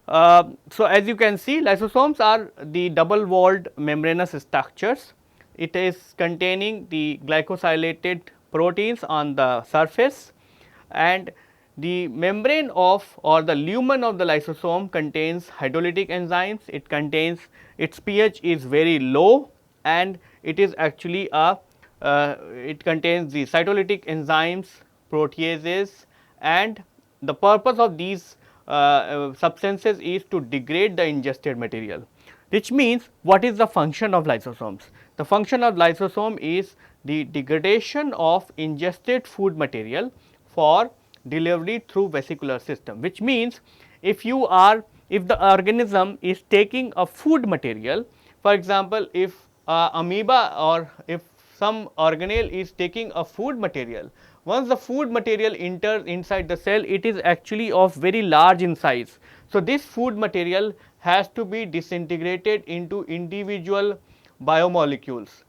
So, as you can see, lysosomes are the double walled membranous structures. It is containing the glycosylated proteins on the surface, and the membrane of or the lumen of the lysosome contains hydrolytic enzymes. It contains, its pH is very low, and it is actually it contains the cytolytic enzymes, proteases, and the purpose of these substances is to degrade the ingested material, which means what is the function of lysosomes? The function of lysosome is the degradation of ingested food material for delivery through vesicular system, which means if the organism is taking a food material, for example, if amoeba or if some organelle is taking a food material, once the food material enters inside the cell, it is actually of very large in size. So, this food material has to be disintegrated into individual biomolecules.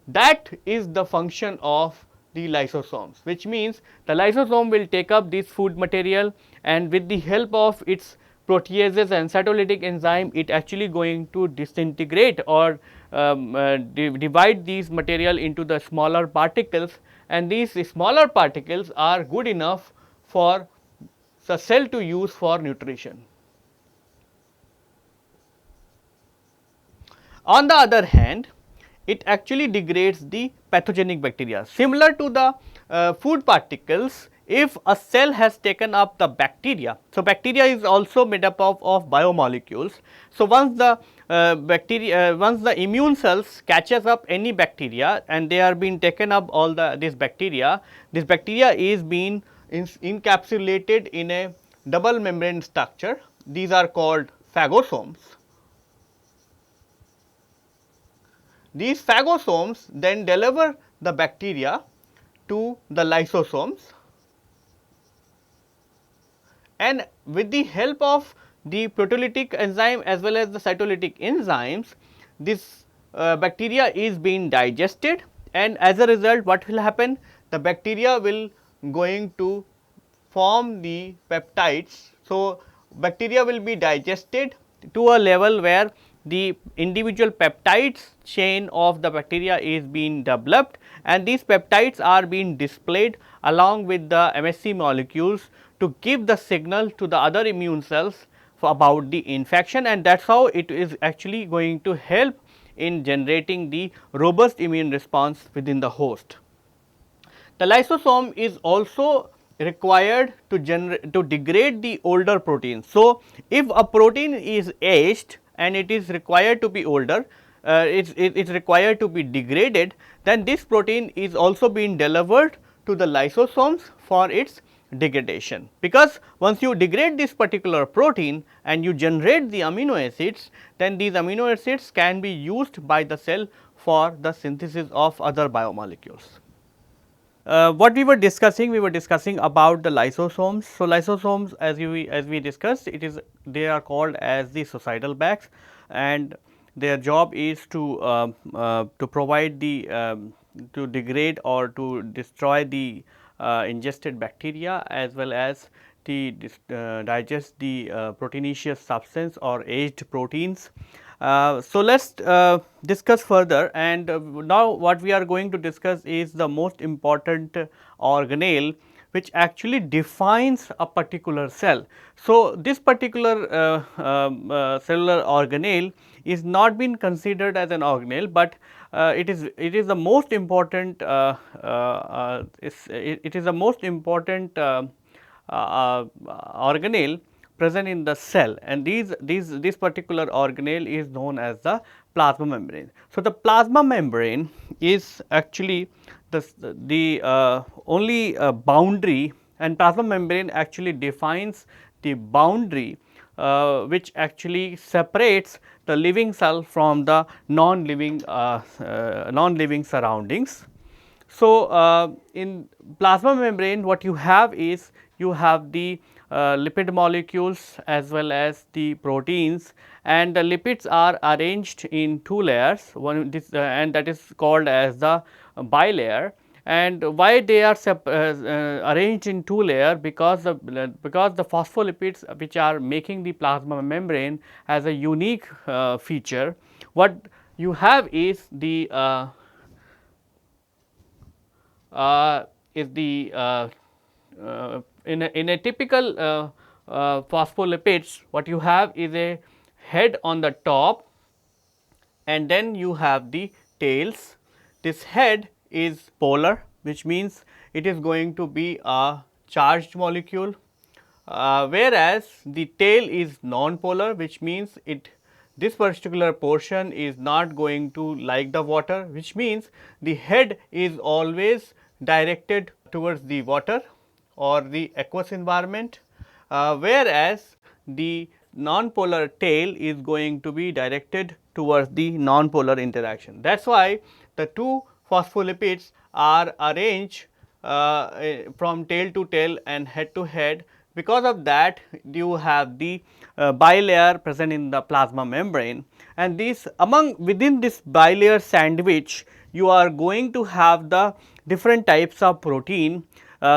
That is the function of the lysosomes, which means the lysosome will take up this food material, and with the help of its proteases and cytolytic enzyme, it actually going to disintegrate or divide these material into the smaller particles, and these smaller particles are good enough for the cell to use for nutrition. On the other hand, it actually degrades the pathogenic bacteria. Similar to the food particles, if a cell has taken up the bacteria, so bacteria is also made up of biomolecules. So, once the immune cells catches up any bacteria and they are being taken up all this bacteria is being encapsulated in a double membrane structure, these are called phagosomes. These phagosomes then deliver the bacteria to the lysosomes, and with the help of the proteolytic enzyme as well as the cytolytic enzymes, this bacteria is being digested, and as a result what will happen, the bacteria will going to form the peptides. So, bacteria will be digested to a level where the individual peptides chain of the bacteria is being developed, and these peptides are being displayed along with the MSC molecules to give the signal to the other immune cells for about the infection, and that is how it is actually going to help in generating the robust immune response within the host. The lysosome is also required to degrade the older proteins. So, if a protein is aged and it is required to be older, it is required to be degraded, then this protein is also being delivered to the lysosomes for its degradation. Because once you degrade this particular protein and you generate the amino acids, then these amino acids can be used by the cell for the synthesis of other biomolecules. What we were discussing about the lysosomes. So, lysosomes as we discussed, they are called as the suicidal bags, and their job is to provide the to degrade or to destroy the ingested bacteria, as well as the digest the proteinaceous substance or aged proteins. So, let us discuss further, and now what we are going to discuss is the most important organelle which actually defines a particular cell. So, this particular cellular organelle is not been considered as an organelle, but it is the most important it is the most important organelle present in the cell, and this particular organelle is known as the plasma membrane. So, the plasma membrane is actually the only boundary, and plasma membrane actually defines the boundary which actually separates the living cell from the non-living surroundings. So, in plasma membrane what you have is you have the lipid molecules as well as the proteins, and the lipids are arranged in two layers, one this and that is called as the bilayer. And why they are arranged in two layer? Because the phospholipids which are making the plasma membrane has a unique feature. What you have is the in a typical phospholipids, what you have is a head on the top, and then you have the tails. This head is polar, which means it is going to be a charged molecule, whereas the tail is non-polar, which means this particular portion is not going to like the water, which means the head is always directed towards the water or the aqueous environment, whereas the non-polar tail is going to be directed towards the non-polar interaction. That is why the two phospholipids are arranged from tail to tail and head to head. Because of that, you have the bilayer present in the plasma membrane, and within this bilayer sandwich you are going to have the different types of protein.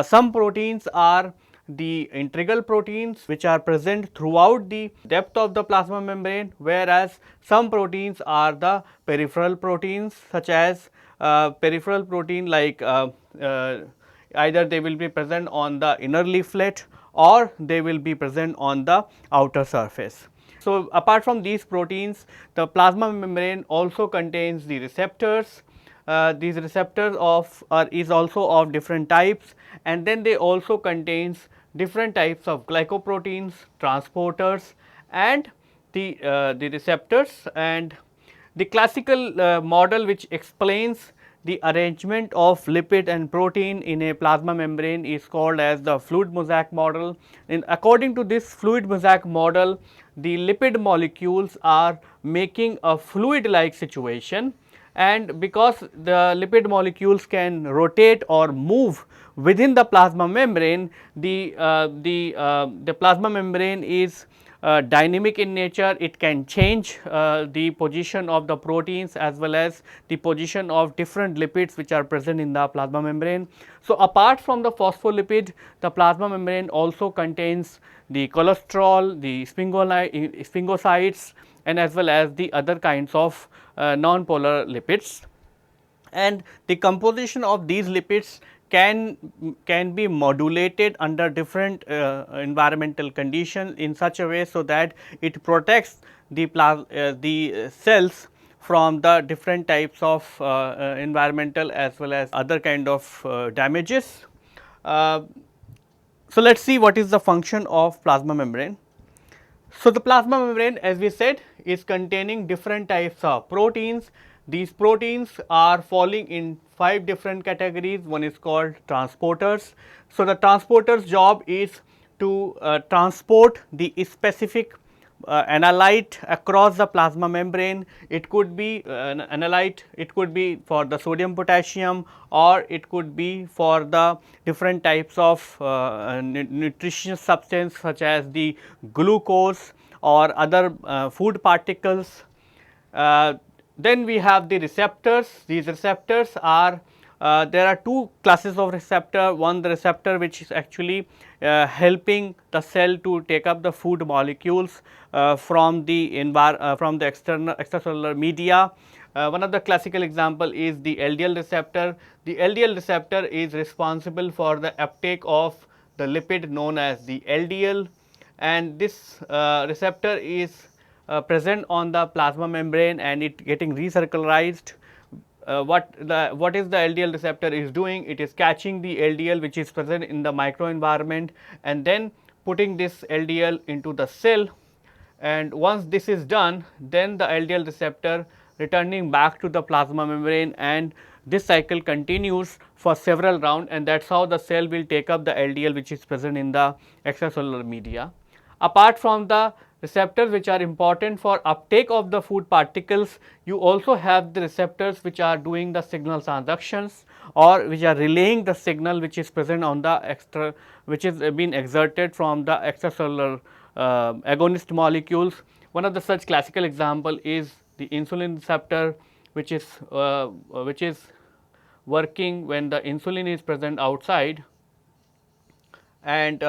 Some proteins are the integral proteins which are present throughout the depth of the plasma membrane, whereas some proteins are the peripheral proteins, such as peripheral protein like either they will be present on the inner leaflet or they will be present on the outer surface. So, apart from these proteins, the plasma membrane also contains the receptors. These receptors is also of different types, and then they also contains different types of glycoproteins, transporters, and the receptors. And the classical model which explains the arrangement of lipid and protein in a plasma membrane is called as the fluid mosaic model. And according to this fluid mosaic model, the lipid molecules are making a fluid like situation, and because the lipid molecules can rotate or move within the plasma membrane, the plasma membrane is dynamic in nature. It can change the position of the proteins as well as the position of different lipids which are present in the plasma membrane. So, apart from the phospholipid, the plasma membrane also contains the cholesterol, the sphingosides, and as well as the other kinds of non-polar lipids. And the composition of these lipids can be modulated under different environmental conditions in such a way, so that it protects the cells from the different types of environmental as well as other kind of damages. So, let us see what is the function of plasma membrane. So, the plasma membrane, as we said, is containing different types of proteins. These proteins are falling in 5 different categories. One is called transporters. So, the transporters job is to transport the specific analyte across the plasma membrane. It could be an analyte, it could be for the sodium potassium, or it could be for the different types of nutritious substance such as the glucose or other food particles. Then we have the receptors. These receptors are there are 2 classes of receptor. One, the receptor which is actually helping the cell to take up the food molecules from the extracellular media. One of the classical example is the LDL receptor. The LDL receptor is responsible for the uptake of the lipid known as the LDL, and this receptor is present on the plasma membrane and it getting recircularized. What is the LDL receptor is doing? It is catching the LDL which is present in the microenvironment and then putting this LDL into the cell, and once this is done, then the LDL receptor returning back to the plasma membrane, and this cycle continues for several rounds, and that is how the cell will take up the LDL which is present in the extracellular media. Apart from the receptors which are important for uptake of the food particles, you also have the receptors which are doing the signal transductions or which are relaying the signal which is present on the which is being exerted from the extracellular agonist molecules. One of the such classical example is the insulin receptor, which is working when the insulin is present outside, and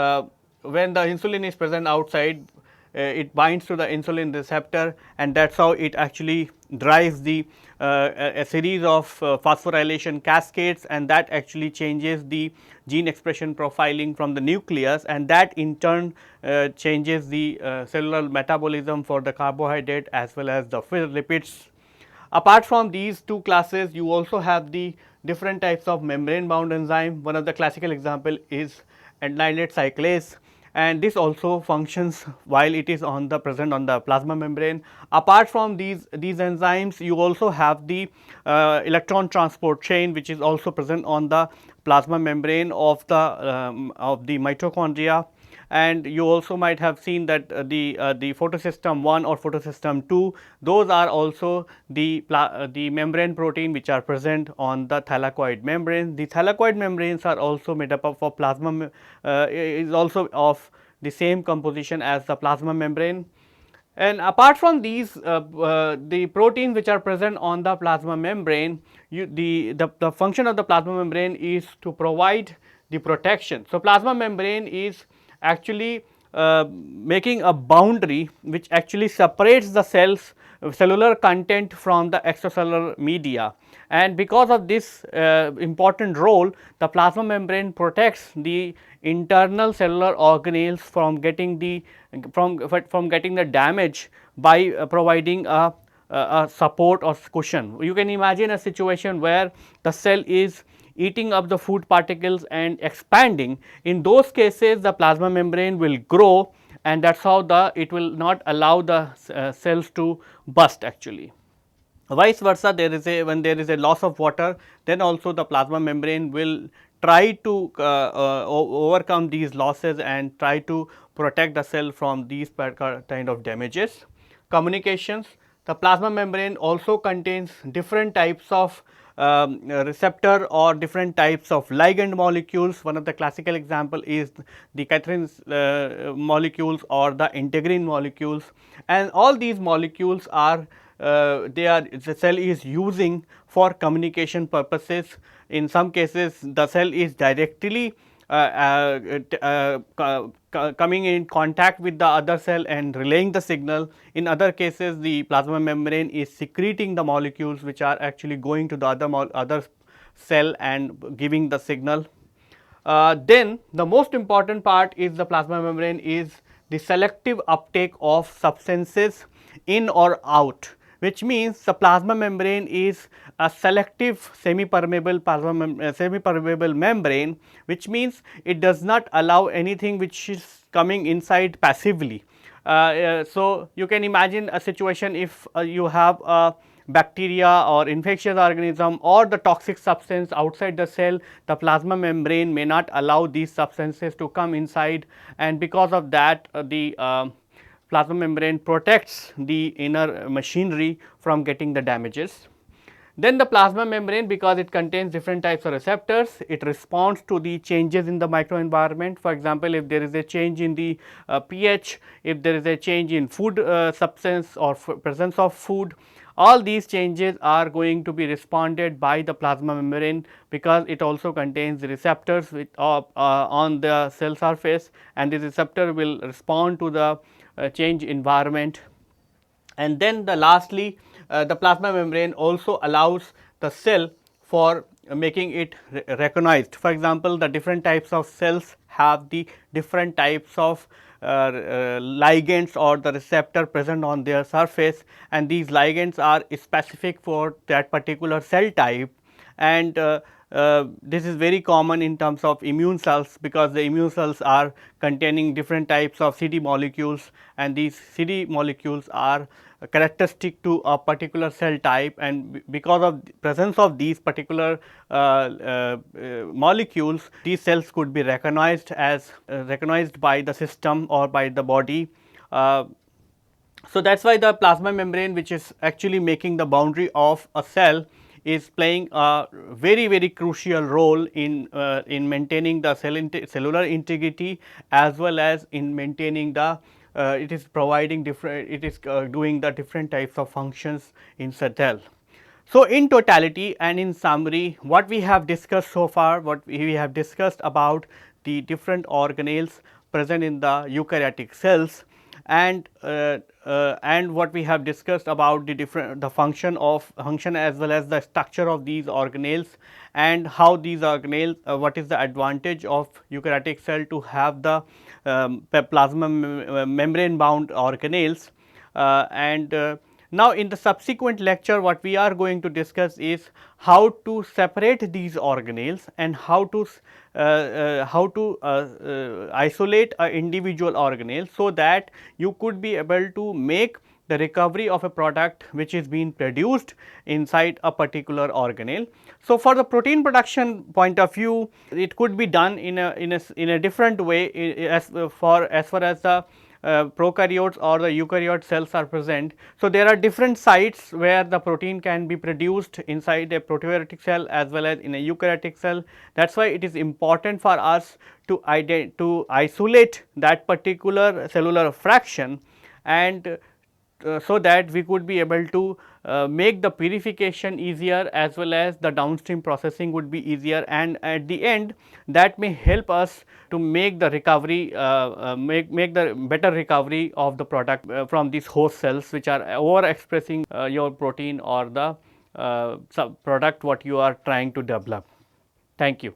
when the insulin is present outside, it binds to the insulin receptor, and that is how it actually drives the a series of phosphorylation cascades, and that actually changes the gene expression profiling from the nucleus, and that in turn changes the cellular metabolism for the carbohydrate as well as the lipids. Apart from these 2 classes, you also have the different types of membrane bound enzyme. One of the classical example is adenylate cyclase, and this also functions while it is on the present on the plasma membrane. Apart from these enzymes, you also have the electron transport chain which is also present on the plasma membrane of the mitochondria, and you also might have seen that the photosystem 1 or photosystem 2, those are also the membrane protein which are present on the thylakoid membrane. The thylakoid membranes are also made up of plasma is also of the same composition as the plasma membrane. And apart from these the proteins which are present on the plasma membrane, the function of the plasma membrane is to provide the protection. So, plasma membrane is actually making a boundary which actually separates the cellular content from the extracellular media, and because of this important role, the plasma membrane protects the internal cellular organelles from getting the damage by providing a support or cushion. You can imagine a situation where the cell is eating up the food particles and expanding. In those cases, the plasma membrane will grow, and that is how it will not allow the cells to burst actually. Vice versa, when there is a loss of water, then also the plasma membrane will try to overcome these losses and try to protect the cell from these kind of damages. Communications, the plasma membrane also contains different types of receptor or different types of ligand molecules. One of the classical example is the Catherine molecules or the integrin molecules, and all these molecules are the cell is using for communication purposes. In some cases, the cell is directly coming in contact with the other cell and relaying the signal. In other cases, the plasma membrane is secreting the molecules which are actually going to the other cell and giving the signal. Then the most important part is the plasma membrane is the selective uptake of substances in or out, which means the plasma membrane is a selective semi-permeable semi-permeable membrane, which means it does not allow anything which is coming inside passively. So, you can imagine a situation if you have a bacteria or infectious organism or the toxic substance outside the cell, the plasma membrane may not allow these substances to come inside, and because of that the plasma membrane protects the inner machinery from getting the damages. Then the plasma membrane, because it contains different types of receptors, it responds to the changes in the microenvironment. For example, if there is a change in the pH, if there is a change in food substance or presence of food, all these changes are going to be responded by the plasma membrane, because it also contains receptors with, on the cell surface, and this receptor will respond to the change environment. And then lastly, the plasma membrane also allows the cell for making it recognized. For example, the different types of cells have the different types of ligands or the receptor present on their surface, and these ligands are specific for that particular cell type. And this is very common in terms of immune cells, because the immune cells are containing different types of CD molecules, and these CD molecules are characteristic to a particular cell type, and because of the presence of these particular molecules, these cells could be recognized as recognized by the system or by the body. So, that is why the plasma membrane, which is actually making the boundary of a cell, is playing a very crucial role in maintaining the cellular integrity, as well as in maintaining the it is providing different, it is doing the different types of functions in cell. So, in totality and in summary, what we have discussed so far, what we have discussed about the different organelles present in the eukaryotic cells, and what we have discussed about the function as well as the structure of these organelles, and how these organelles, what is the advantage of eukaryotic cell to have the plasma membrane bound organelles. Now, in the subsequent lecture, what we are going to discuss is how to separate these organelles and how to isolate a individual organelle, so that you could be able to make the recovery of a product which is being produced inside a particular organelle. So, for the protein production point of view, it could be done in a different way as far as the prokaryotes or the eukaryote cells are present. So, there are different sites where the protein can be produced inside a prokaryotic cell as well as in a eukaryotic cell. That is why it is important for us to isolate that particular cellular fraction, and so that we could be able to make the purification easier, as well as the downstream processing would be easier, and at the end that may help us to make the recovery, make the better recovery of the product from these host cells which are over expressing your protein or the product what you are trying to develop. Thank you.